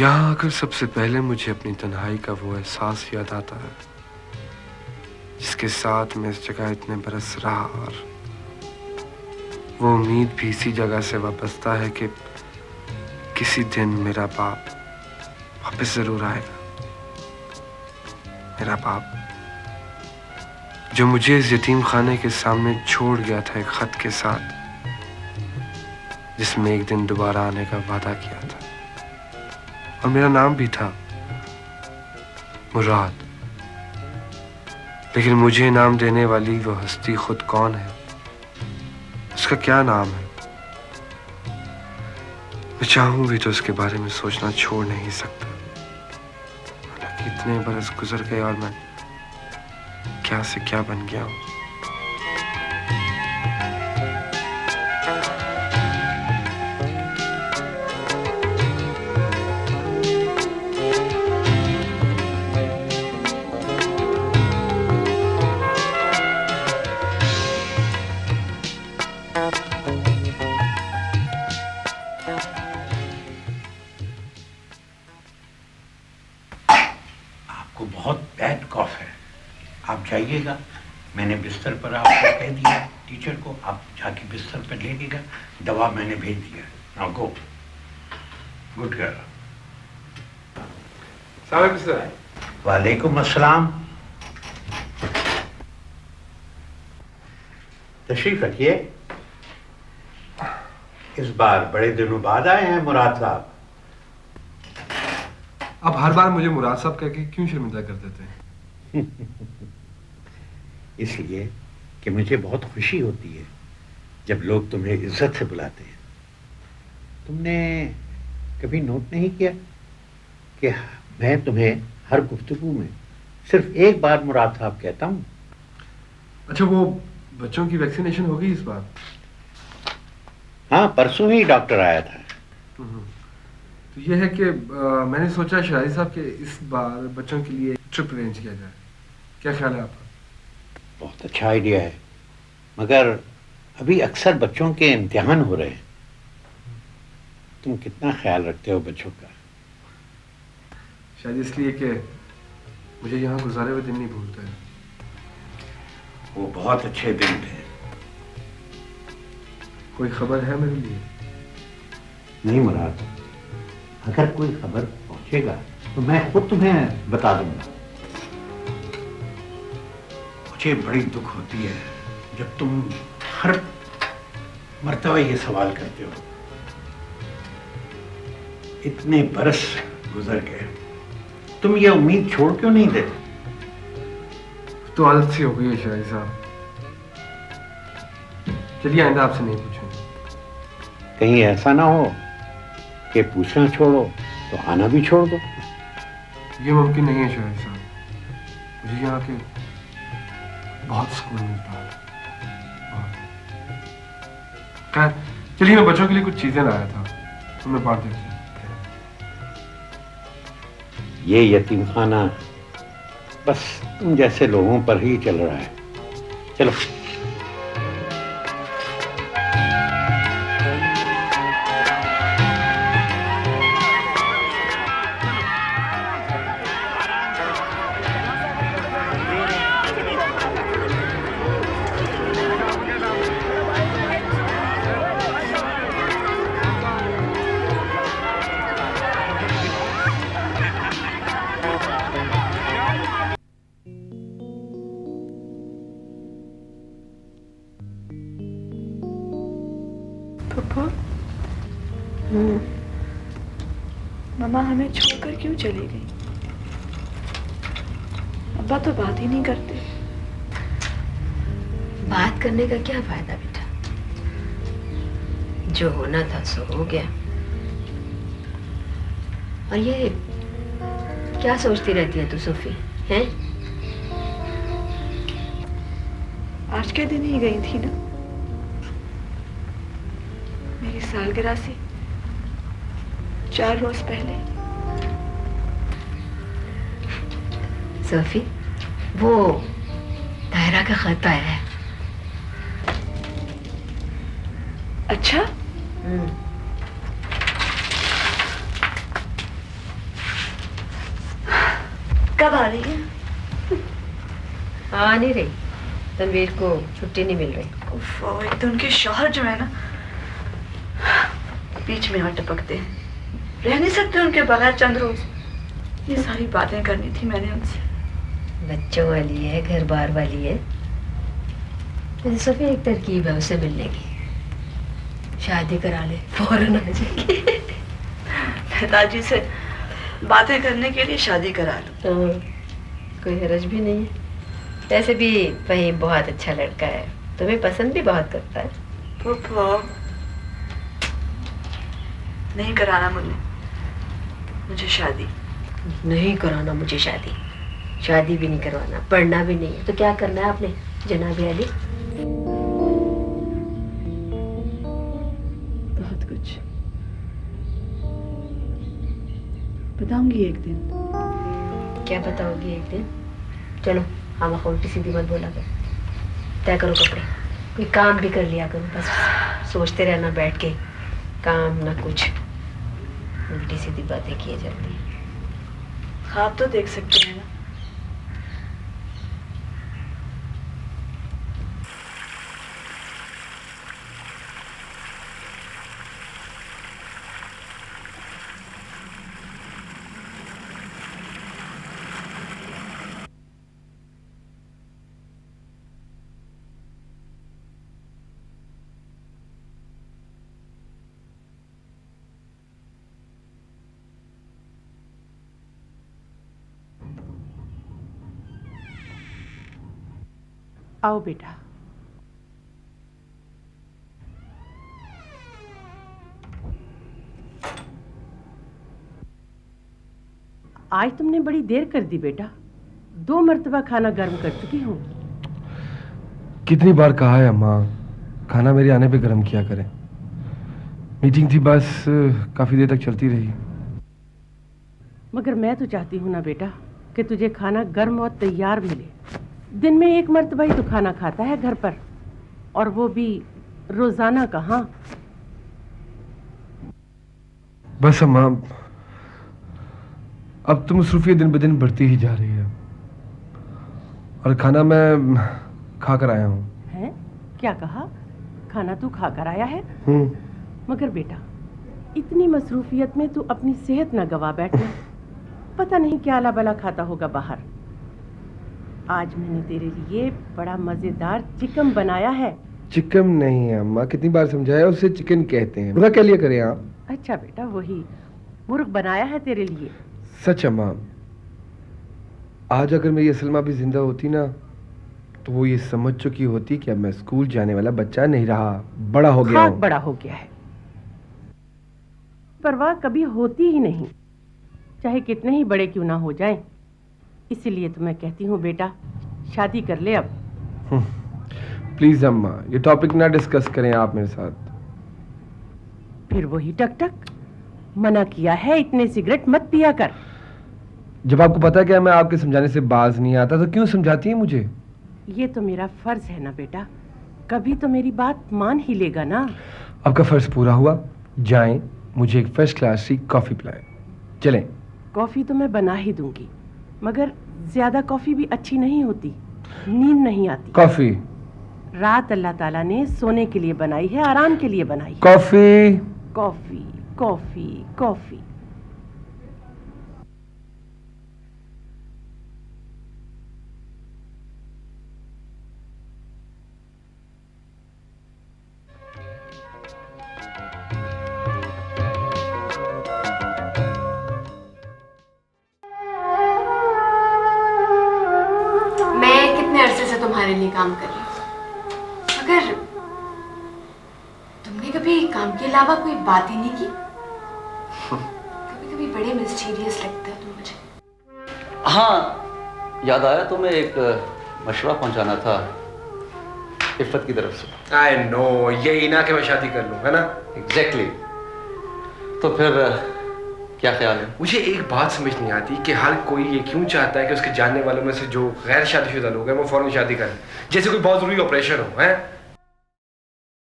यहाँ आकर सबसे पहले मुझे अपनी तन्हाई का वो एहसास याद आता है जिसके साथ मैं इस जगह इतने बरस रहा, और वो उम्मीद भी इसी जगह से वाबस्ता है कि किसी दिन मेरा बाप वापस जरूर आएगा। मेरा बाप जो मुझे इस यतीम खाने के सामने छोड़ गया था एक खत के साथ, जिसमें एक दिन दोबारा आने का वादा किया था, और मेरा नाम भी था मुराद। लेकिन मुझे नाम देने वाली वो हस्ती खुद कौन है, उसका क्या नाम है, मैं चाहूं भी तो उसके बारे में सोचना छोड़ नहीं सकता। हालांकि इतने बरस गुजर गए और मैं क्या से क्या बन गया हूं। आपको बहुत बैड कॉफ है, आप जाइएगा। मैंने बिस्तर पर आपको कह दिया, टीचर को, आप जाके बिस्तर पर लेंगे। दवा मैंने भेज दिया। Now go. Good girl. वालेकुम अस्सलाम। तशरीफ रखिए। इस बार बड़े दिनों बाद आए हैं मुराद साहब। अब हर बार मुझे मुराद साहब कह के क्यों शर्मिंदा कर देते हैं? इसलिए कि मुझे बहुत खुशी होती है जब लोग तुम्हें इज्जत से बुलाते हैं। तुमने कभी नोट नहीं किया कि मैं तुम्हें हर गुफ्तगू में सिर्फ एक बार मुराद साहब कहता हूँ? अच्छा, वो बच्चों की वैक्सीनेशन होगी इस बार? हाँ, परसों ही डॉक्टर आया था। तो ये है कि मैंने सोचा शाहिद साहब कि इस बार बच्चों के लिए ट्रिप अरेंज किया जाए। क्या ख्याल है आपका? बहुत अच्छा आइडिया है, मगर अभी अक्सर बच्चों के इम्तिहान हो रहे हैं। तुम कितना ख्याल रखते हो बच्चों का? शायद इसलिए कि मुझे यहाँ गुजारे हुए दिन नहीं भूलते हैं। वो बहुत अच्छे दिन थे। कोई खबर है मेरे लिए? नहीं मुराद, अगर कोई खबर पहुंचेगा तो मैं खुद तुम्हें बता दूंगा। मुझे बड़ी दुख होती है जब तुम हर मर्तबा ये सवाल करते हो। इतने बरस गुजर गए, तुम ये उम्मीद छोड़ क्यों नहीं देते? तो आदत सी हो गई है शाहिद साहब। चलिए आइंदा आपसे नहीं पूछूंगा। कहीं ऐसा ना हो कि पूछना छोड़ो तो आना भी छोड़ दो। ये मुमकिन नहीं है शाहिद साहब, मुझे यहाँ के बहुत सुकून मिलता है। खैर चलिए, मैं बच्चों के लिए कुछ चीजें लाया था, तो मैं बांट देती हूँ। ये यतीम खाना बस तुम जैसे लोगों पर ही चल रहा है। चलो। पापा, मम्मा हमें छोड़कर क्यों चली गई? अब्बा तो बात ही नहीं करते। बात करने का क्या फायदा बेटा, जो होना था सो हो गया। और ये क्या सोचती रहती है तू सोफी, हैं? आज के दिन ही गई थी ना, मेरी सालगिरह से 4 रोज पहले। सोफी, वो तायरा का खत आया है। अच्छा? कब आ रही है? आ नहीं रही, तनवीर को छुट्टी नहीं मिल रही। उफ, एक तो उनके शौहर जो है ना, बीच में यहाँ टपकते हैं, रह नहीं सकते उनके बगैर चंद रोज। ये सारी बातें करनी थी मैंने उनसे। बच्चों वाली है, घर बार वाली है। वैसे सोफी एक तरकीब है उससे मिलने की, शादी करा ले, फौरन आ जाएगी। पिताजी से बातें करने के लिए शादी करा लो। कोई हरज भी नहीं है। वैसे भी फहीम बहुत अच्छा लड़का है, तुम्हें पसंद भी बहुत करता है। फूफो, नहीं कराना मुझे शादी। नहीं कराना मुझे शादी, शादी भी नहीं करवाना, पढ़ना भी नहीं है, तो क्या करना है आपने जनाब अली? बहुत कुछ बताऊंगी एक दिन। क्या बताओगी एक दिन? चलो हाँ, मैं उल्टी सीधी मत बोला कर, तय करो कपड़े, कोई काम भी कर लिया करो, बस सोचते रहना बैठ के, काम ना कुछ, उल्टी सीधी बातें किए जाती हैं। ख्वाब तो देख सकते हैं ना। आओ बेटा। आज तुमने बड़ी देर कर दी बेटा, 2 मर्तबा खाना गर्म कर चुकी हूँ। कितनी बार कहा है अम्मा, खाना मेरे आने पे गर्म किया करें। मीटिंग थी बस, काफी देर तक चलती रही। मगर मैं तो चाहती हूँ ना बेटा कि तुझे खाना गर्म और तैयार मिले। दिन में 1 मर्तबा ही तो खाना खाता है घर पर, और वो भी रोजाना कहाँ। बस अम्मा, अब तो मसरूफियत दिन ब दिन बढ़ती ही जा रही है, और खाना मैं खा कर आया हूँ। हैं? क्या कहा? खाना तू खा कर आया है? मगर बेटा, इतनी मसरूफियत में तू अपनी सेहत न गवा बैठना। पता नहीं क्या अला बला खाता होगा बाहर। आज मैंने तेरे लिए बड़ा मजेदार चिकन बनाया है। चिकन नहीं है अम्मा, कितनी बार समझाया, उसे चिकन कहते हैं। बुरा क्या लिया करें आप? अच्छा बेटा, वही मुर्ग बनाया है तेरे लिए। सच अम्मा, आज अगर मेरी असलमा भी जिंदा होती ना, तो वो ये समझ चुकी होती कि अब मैं स्कूल जाने वाला बच्चा नहीं रहा, बड़ा हो गया हूं। बड़ा हो गया है। परवाह कभी होती ही नहीं, चाहे कितने ही बड़े क्यों ना हो जाएं। इसीलिए तो मैं कहती हूँ बेटा, शादी कर ले अब। प्लीज अम्मा, ये टॉपिक ना डिस्कस करें आप मेरे साथ। फिर वही टक टक, मना किया है इतने सिगरेट मत पिया कर। जब आपको पता है कि मैं आपके समझाने से बाज नहीं आता, तो क्यों समझाती है मुझे? ये तो मेरा फर्ज है ना बेटा, कभी तो मेरी बात मान ही लेगा ना। आपका फर्ज पूरा हुआ, जाएं, मुझे एक फर्स्ट क्लास की कॉफी पिलाएं। चलें। कॉफी तो मैं बना ही दूंगी, मगर ज्यादा कॉफी भी अच्छी नहीं होती, नींद नहीं आती। कॉफी रात अल्लाह ताला ने सोने के लिए बनाई है, आराम के लिए बनाई है। Coffee coffee coffee coffee. तुम्हारे लिए काम कर रही हूँ, मगर तुमने कभी काम के अलावा कोई बात ही नहीं की। कभी कभी बड़े मिस्टीरियस लगते हो तुम मुझे। हाँ, याद आया, तुम्हें एक मशवरा पहुंचाना था इफ़त की तरफ से। आई नो, यही ना कि मैं शादी कर लूँ, है ना? एग्जैक्टली। तो फिर क्या ख्याल है? मुझे एक बात समझ नहीं आती कि हर कोई ये क्यों चाहता है कि उसके जानने वालों में से जो गैर शादीशुदा लोग हैं वो फौरन शादी करें, जैसे कोई बहुत जरूरी ऑपरेशन हो, है?